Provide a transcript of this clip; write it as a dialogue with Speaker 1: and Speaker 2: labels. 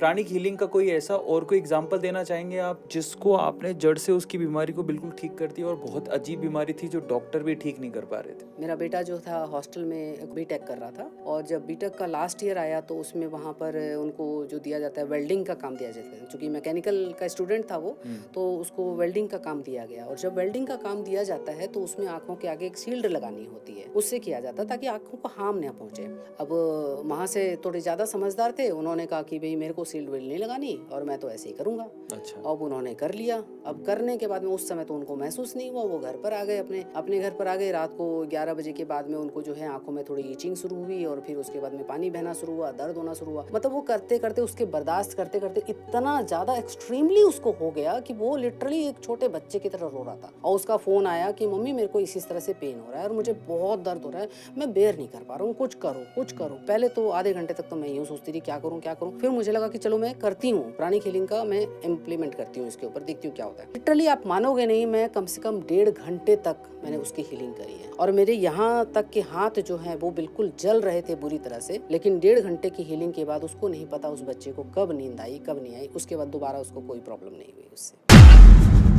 Speaker 1: Pranic healing का कोई ऐसा और कोई एग्जांपल देना चाहेंगे आप, जिसको आपने जड़ से उसकी बीमारी को बिल्कुल ठीक कर दिया और बहुत अजीब बीमारी थी जो डॉक्टर भी ठीक नहीं कर पा रहे थे?
Speaker 2: मेरा बेटा जो था हॉस्टल में बीटेक कर रहा था, और जब बीटेक का लास्ट ईयर आया तो उसमें वहाँ पर उनको जो दिया जाता है वेल्डिंग का काम दिया जाता है। चूँकि मैकेनिकल का स्टूडेंट था वो, तो उसको वेल्डिंग का काम दिया गया। और जब वेल्डिंग का काम दिया जाता है तो उसमें आँखों के आगे एक शील्ड लगानी होती है, उससे किया जाता ताकि आँखों को हार्म ना पहुँचे। अब वहाँ से थोड़े ज़्यादा समझदार थे, उन्होंने कहा कि भाई मेरे को शील्ड वेल्ड नहीं लगानी और मैं तो ऐसे ही करूँगा।
Speaker 1: अच्छा।
Speaker 2: अब उन्होंने कर लिया। अब करने के बाद में उस समय तो उनको महसूस नहीं हुआ, वो घर पर आ गए, अपने घर पर आ गए। रात को 11 बजे के बाद में उनको जो है आंखों में थोड़ी ईचिंग शुरू हुई, और फिर उसके बाद में पानी बहना शुरू हुआ, दर्द होना शुरू हुआ। मतलब वो करते करते, उसके बर्दाश्त करते करते इतना ज़्यादा एक्सट्रीमली उसको हो गया कि वो लिटरली एक छोटे बच्चे की तरह रो रहा था। और उसका फ़ोन आया कि मम्मी मेरे को इसी तरह से पेन हो रहा है और मुझे बहुत दर्द हो रहा है, मैं बेयर नहीं कर पा रहा हूँ, कुछ करो कुछ करो। पहले तो आधे घंटे तक तो मैं यूँ सोचती थी क्या करूँ क्या करूँ। फिर मुझे लगा कि चलो मैं करती हूँ, प्राणिक हीलिंग का मैं इम्प्लीमेंट करती हूँ, इसके ऊपर देखती हूँ क्या होता है। लिटरली आप मानोगे नहीं, मैं कम से कम 1.5 घंटे तक मैंने उसकी हीलिंग करी है। और मेरे यहाँ तक के हाथ जो हैं वो बिल्कुल जल रहे थे बुरी तरह से। लेकिन 1.5 घंटे की हीलिंग के बाद उसको नहीं पता उस बच्चे को कब नींद आई कब नहीं आई। उसके बाद दोबारा उसको कोई प्रॉब्लम नहीं हुई उससे।